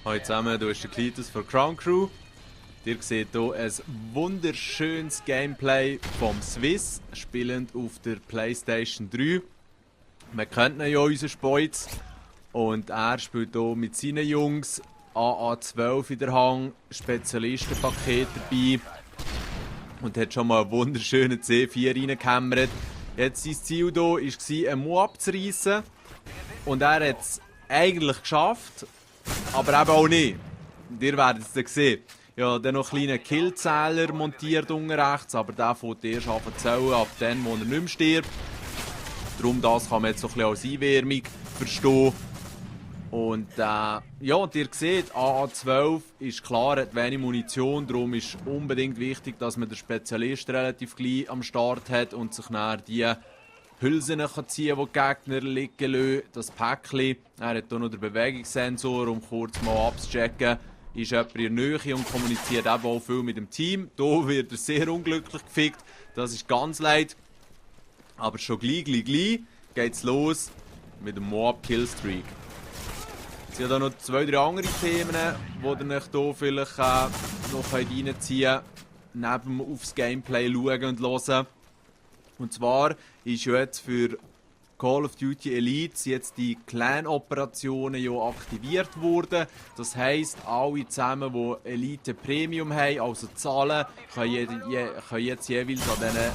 Hallo zusammen, du bist der Klitus von Crown Crew. Ihr seht hier ein wunderschönes Gameplay vom Swiss, spielend auf der PlayStation 3. Man kennt ihn ja, unseren Speuz. Und er spielt hier mit seinen Jungs AA12 in der Hang, Spezialistenpaket dabei. Und hat schon mal einen wunderschönen C4 reingehämmert. Jetzt sein Ziel hier war, einen Mo abzureissen. Und er hat es eigentlich geschafft, aber eben auch nicht. Ihr werdet es dann sehen. Ja, dann noch einen kleinen Killzähler montiert unten rechts, aber der fängt erst an zu zählen, ab dann, wo er nicht mehr stirbt. Darum das kann man jetzt so ein bisschen als Einwärmung verstehen. Und ja, und ihr seht, AA12 ist klar, hat wenig Munition, darum ist unbedingt wichtig, dass man den Spezialist relativ gleich am Start hat und sich nachher die Hülsen kann ziehen, die die Gegner liegen lassen. Das Päckchen. Er hat hier noch den Bewegungssensor, um kurz mal abzuchecken. Ist jemand in der Nähe und kommuniziert eben auch viel mit dem Team. Hier wird er sehr unglücklich gefickt. Das ist ganz leid. Aber schon gleich geht es los mit dem Moab-Killstreak. Es sind hier noch 2-3 andere Themen, die ihr euch hier vielleicht noch reinziehen könnt. Neben aufs Gameplay schauen und hören. Und zwar ist ja jetzt für Call of Duty Elite jetzt die Clan-Operationen ja aktiviert worden. Das heisst, alle zusammen, die Elite Premium haben, also zahlen, können jetzt jeweils an diesen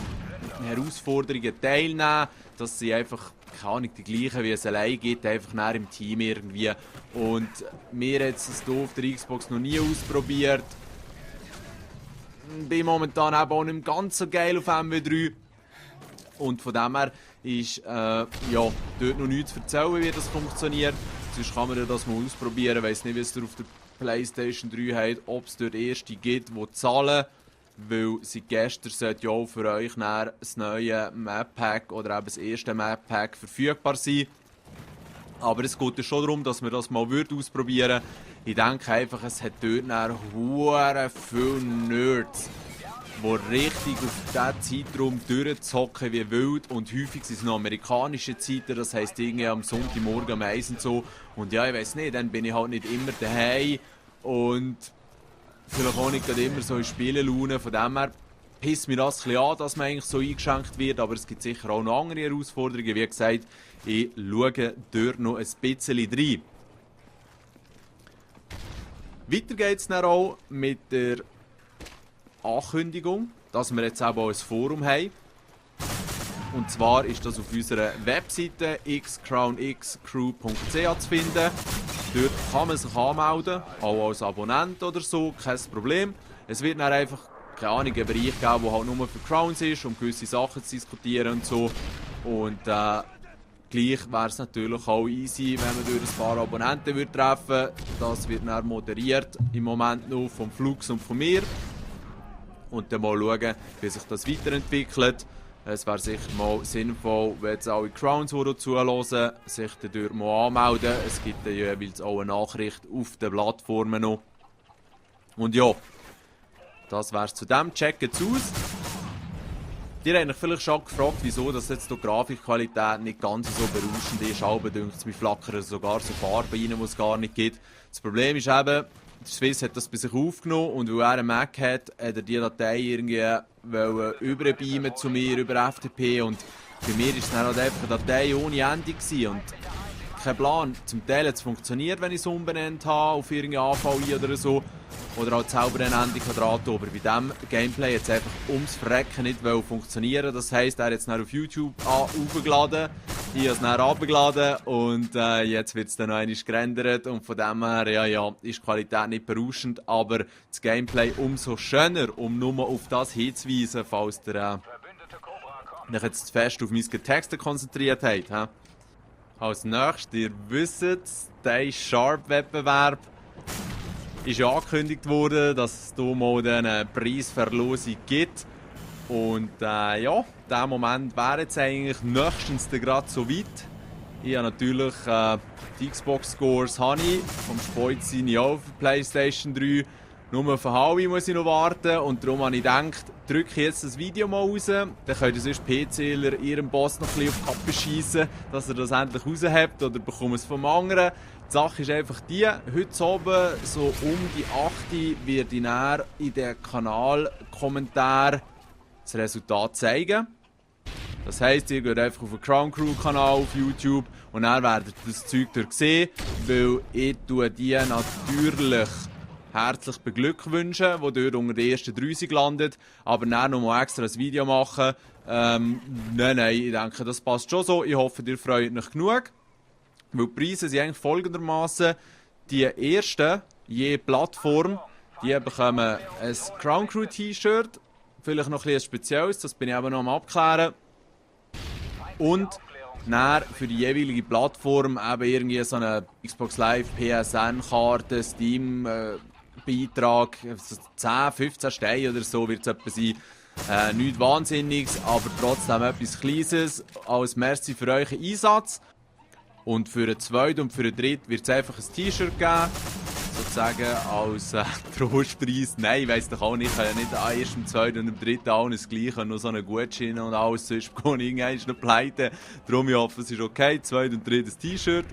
Herausforderungen teilnehmen. Das sind einfach, keine Ahnung, die gleichen, wie es allein gibt, einfach näher im Team irgendwie. Und wir haben es hier auf der Xbox noch nie ausprobiert. Bin momentan eben auch nicht ganz so geil auf MW3. Und von dem her ist ja, dort noch nichts zu erzählen, wie das funktioniert. Sonst kann man das mal ausprobieren. Ich weiss nicht, wie es auf der PlayStation 3 hat, ob es dort Erste gibt, die zahlen. Weil seit gestern sollte ja auch für euch das neue Map-Pack oder eben das erste Map-Pack verfügbar sein. Aber es geht ja schon darum, dass wir das mal ausprobieren würden. Ich denke einfach, es hat dort hure viele Nerds, die richtig auf diesen Zeitraum durchzocken wie wild. Und häufig sind es noch amerikanische Zeiten, das heisst irgendwie am Sonntagmorgen um 1 und so. Und ja, ich weiss nicht, dann bin ich halt nicht immer daheim und vielleicht auch nicht immer so in Spielelaune. Von dem her pisst mir das ein bisschen an, dass man eigentlich so eingeschränkt wird. Aber es gibt sicher auch noch andere Herausforderungen. Wie gesagt, ich schaue dort noch ein bisschen rein. Weiter geht es dann auch mit der Ankündigung, dass wir jetzt eben auch ein Forum haben. Und zwar ist das auf unserer Webseite xcrownxcrew.ch zu finden. Dort kann man sich anmelden, auch als Abonnent oder so, kein Problem. Es wird dann einfach, keine Ahnung, einen Bereich geben, der halt nur für Crowns ist, um gewisse Sachen zu diskutieren und so. Und gleich wäre es natürlich auch easy, wenn man durch ein paar Abonnenten treffen würde. Das wird dann moderiert, im Moment noch vom Flux und von mir. Und dann mal schauen, wie sich das weiterentwickelt. Es wäre sicher mal sinnvoll, wenn jetzt alle Crowns, die zuhören, sich dort mal anmelden. Es gibt dann jeweils auch eine Nachricht auf den Plattformen noch. Und ja, das wäre es zu dem. Checkt es aus. Ihr habt euch vielleicht schon gefragt, wieso dass jetzt die Grafikqualität nicht ganz so berauschend ist. Aber dünkt es, mir flackern sogar so Farben rein, die es gar nicht gibt. Das Problem ist eben, der Swiss hat das bei sich aufgenommen und weil er einen Mac hat, hat er die Datei irgendwie überbeamen zu mir über FTP und bei mir war es dann halt einfach eine Datei ohne Ende gewesen. Und kein Plan. Zum Teil hat es funktioniert, wenn ich es umbenannt habe auf irgendeine AVI oder so. Oder halt selber eine Ende Quadrat. Aber bei diesem Gameplay hat es einfach ums Verrecken nicht funktionieren. Das heisst, er hat es dann auf YouTube aufgeladen. Ich habe es dann runtergeladen und jetzt wird es dann noch einmal gerendert. Und von dem her, ja, ist die Qualität nicht berauschend. Aber das Gameplay umso schöner, um nur auf das hinzuweisen, falls ihr euch jetzt fest auf meine Texte konzentriert habt. Als nächstes, ihr wisst, der Sharp-Wettbewerb ist ja angekündigt worden, dass es hier mal eine Preisverlosung gibt. Und ja, dieser Moment wäre jetzt eigentlich nächstens gerade so weit. Ich habe natürlich die Xbox-Scores vom Speuz sind ja auf der PlayStation 3. Nur auf Howie muss ich noch warten und darum habe ich gedacht, drücke jetzt das Video mal raus, dann könnt ihr sonst PCler ihrem Boss noch ein bisschen auf die Kappe schiessen, dass er das endlich raushabt oder bekommt es vom anderen. Die Sache ist einfach die, heute oben, so um die 8 Uhr, werde ich dann in den Kanalkommentaren das Resultat zeigen. Das heisst, ihr geht einfach auf den Crown Crew Kanal auf YouTube und dann werdet ihr das Zeug dort sehen, weil ich die natürlich herzlich beglückwünschen, die dort unter den ersten 30 landet, aber dann noch mal extra ein Video machen. Nein, ich denke, das passt schon so. Ich hoffe, ihr freut euch genug. Weil die Preise sind eigentlich folgendermaßen: die ersten, je Plattform, die bekommen ein Crown Crew T-Shirt, vielleicht noch ein spezielles, das bin ich aber noch am Abklären. Und dann für die jeweilige Plattform eben irgendwie so eine Xbox Live PSN-Karte, Steam-Beitrag, 10, 15 Steine oder so wird es etwa sein. Nichts Wahnsinniges, aber trotzdem etwas Kleines als Merci für euren Einsatz. Und für den zweiten und für den dritten wird es einfach ein T-Shirt geben, sozusagen als Trostpreis. Nein, ich weiss doch auch nicht, ich kann ja nicht am ersten, zweiten und am dritten alles gleich, nur so einen Gutschein und alles, sonst bekomme ich irgendwann noch pleite. Darum, ich hoffe, es ist okay, zweites und drittes T-Shirt.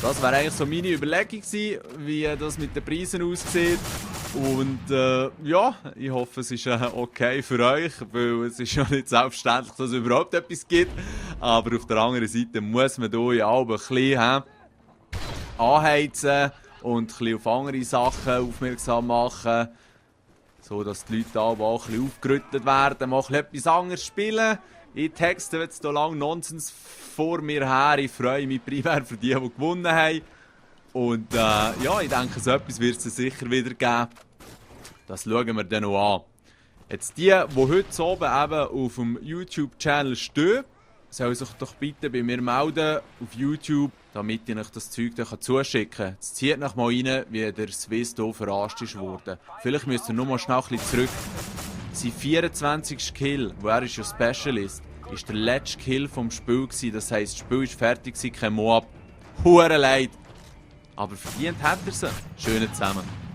Das wäre eigentlich so meine Überlegung gewesen, wie das mit den Preisen aussieht. Und ja, ich hoffe, es ist okay für euch, weil es ist ja nicht selbstverständlich, dass es überhaupt etwas gibt. Aber auf der anderen Seite muss man hier ja auch ein bisschen anheizen und ein bisschen auf andere Sachen aufmerksam machen, so dass die Leute auch ein bisschen aufgerüttelt werden, mal etwas anderes spielen. Ich texte jetzt hier lang Nonsens vor mir her. Ich freue mich primär für die gewonnen haben. Und ja, ich denke, so etwas wird es sicher wieder geben. Das schauen wir dann noch an. Jetzt die heute oben eben auf dem YouTube-Channel stehen, sollen sich doch bitte bei mir melden auf YouTube, damit ich euch das Zeug dann zuschicken kann. Jetzt zieht euch mal rein, wie der Swiss hier verarscht ist worden. Vielleicht müsst ihr nur mal schnell ein bisschen zurück. Sein 24. Kill, wo er ist ja Specialist, ist der letzte Kill vom Spiel gewesen. Das heisst, das Spiel ist fertig gewesen, kein Moab. Hure leid. Aber verdient hat er sie. Schönen zusammen.